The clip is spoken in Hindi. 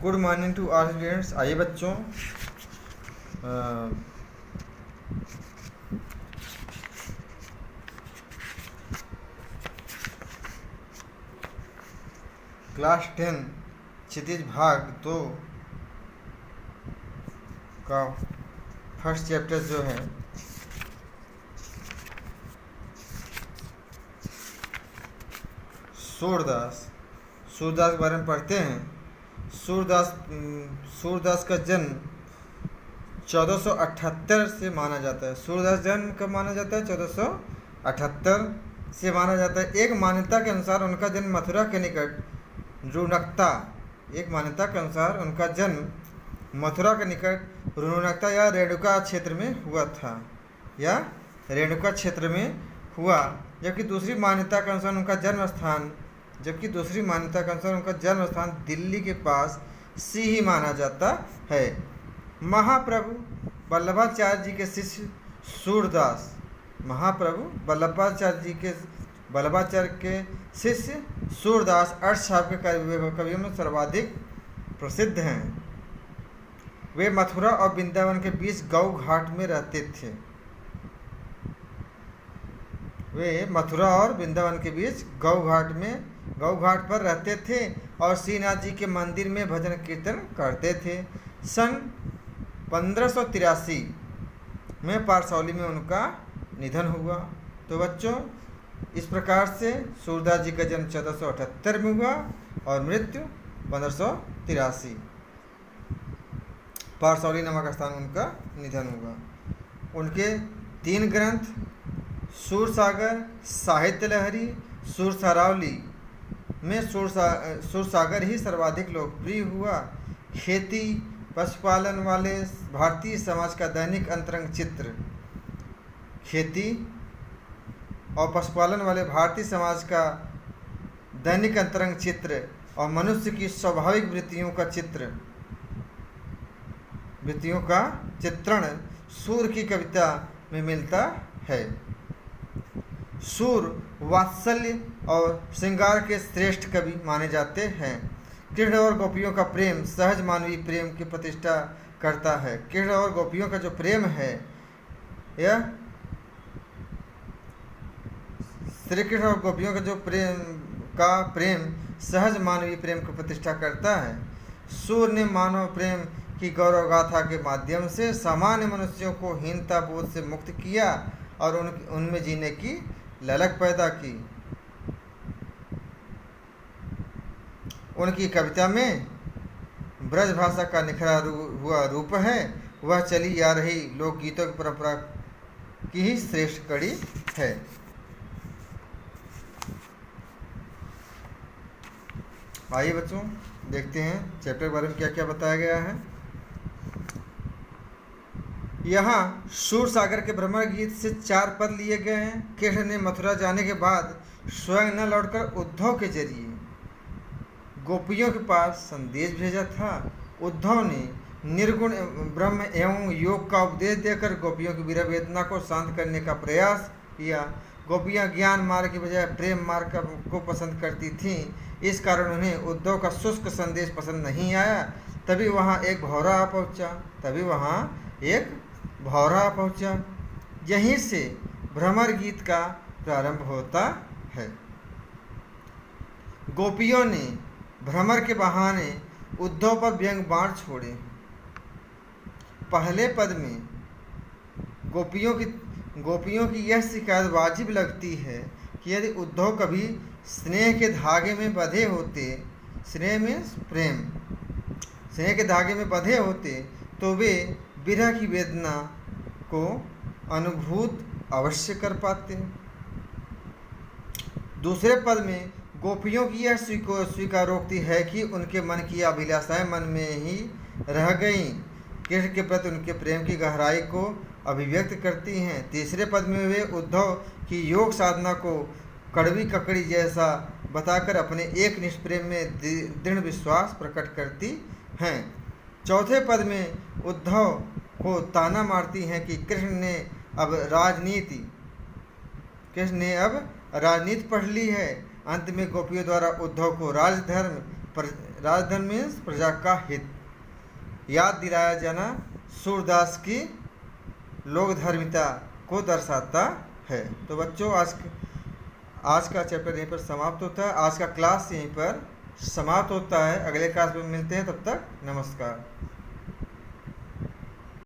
Good morning to all students. आइए बच्चों, क्लास 10 क्षितिज भाग 2 का फर्स्ट चैप्टर जो है सूरदास के बारे में पढ़ते हैं। सूरदास का जन्म 1478 से माना जाता है। सूरदास जन्म कब माना जाता है? 1478 से माना जाता है। एक मान्यता के अनुसार उनका जन्म मथुरा के निकट मथुरा के निकट रुणकता या रेणुका क्षेत्र में हुआ, जबकि दूसरी मान्यता के अनुसार उनका जन्म स्थान दिल्ली के पास सिही माना जाता है। महाप्रभु वल्लभाचार्य जी के शिष्य सूरदास वल्लभाचार्य के शिष्य सूरदास अष्टसाव के कवियों में सर्वाधिक प्रसिद्ध हैं। वे मथुरा और वृंदावन के बीच गौ घाट में रहते थे। गौ घाट पर रहते थे और श्रीनाथ जी के मंदिर में भजन कीर्तन करते थे। सन 1583 में पारसौली में उनका निधन हुआ। तो बच्चों, इस प्रकार से सूरदास जी का जन्म 1478 में हुआ और मृत्यु 1583, पारसौली नामक स्थान में उनका निधन हुआ। उनके 3 ग्रंथ सूरसागर, साहित्य लहरी, सुरसरावली में सुरसागर ही सर्वाधिक लोकप्रिय हुआ। खेती पशुपालन वाले भारतीय समाज का दैनिक अंतरंग चित्र खेती और पशुपालन वाले भारतीय समाज का दैनिक अंतरंग चित्र और मनुष्य की स्वाभाविक वृत्तियों का चित्रण सूर की कविता में मिलता है। सूर वात्सल्य और श्रृंगार के श्रेष्ठ कवि माने जाते हैं। कृष्ण और गोपियों का प्रेम सहज मानवीय प्रेम की प्रतिष्ठा करता है। कृष्ण और गोपियों का जो प्रेम है, यह श्री कृष्ण और गोपियों का जो प्रेम सहज मानवीय प्रेम की प्रतिष्ठा करता है। सूर ने मानव प्रेम की गौरव गाथा के माध्यम से सामान्य मनुष्यों को हीनता बोध से मुक्त किया और उनमें जीने की ललक पैदा की। उनकी कविता में ब्रज भाषा का निखरा हुआ रूप है। वह चली आ रही लोकगीतों की परंपरा की ही श्रेष्ठ कड़ी है। आइए बच्चों, देखते हैं चैप्टर के बारे में क्या क्या बताया गया है। यहाँ सूरसागर के भ्रमर गीत से 4 पद लिए गए हैं। कृष्ण ने मथुरा जाने के बाद स्वयं न लौटकर उद्धव के जरिए गोपियों के पास संदेश भेजा था। उद्धव ने निर्गुण ब्रह्म एवं योग का उपदेश देकर गोपियों की विरह वेदना को शांत करने का प्रयास किया। गोपियाँ ज्ञान मार्ग की बजाय प्रेम मार्ग को पसंद करती थीं। इस कारण उन्हें उद्धव का शुष्क संदेश पसंद नहीं आया। तभी वहाँ एक भौरा पहुँचा। यहीं से भ्रमर गीत का प्रारंभ होता है। गोपियों ने भ्रमर के बहाने उद्धव पर व्यंग बाण छोड़े। पहले पद में गोपियों की यह शिकायत वाजिब लगती है कि यदि उद्धव कभी स्नेह के धागे में बंधे होते तो वे विरह की वेदना को अनुभूत अवश्य कर पाते। दूसरे पद में गोपियों की यह स्वीकारोक्ति है कि उनके मन की अभिलाषाएं मन में ही रह गईं। कृष्ण के प्रति उनके प्रेम की गहराई को अभिव्यक्त करती हैं। तीसरे पद में वे उद्धव की योग साधना को कड़वी ककड़ी जैसा बताकर अपने एक निष्प्रेम में दृढ़ विश्वास प्रकट करती हैं। चौथे पद में उद्धव को ताना मारती हैं कि कृष्ण ने अब राजनीति पढ़ ली है। अंत में गोपियों द्वारा उद्धव को राजधर्म मीन्स प्रजा का हित। याद दिलाया जाना सूरदास की लोकधर्मिता को दर्शाता है। तो बच्चों आज का चैप्टर यहीं पर समाप्त होता है। आज का क्लास यहीं पर समाप्त होता है। अगले क्लास में मिलते हैं, तब तक नमस्कार।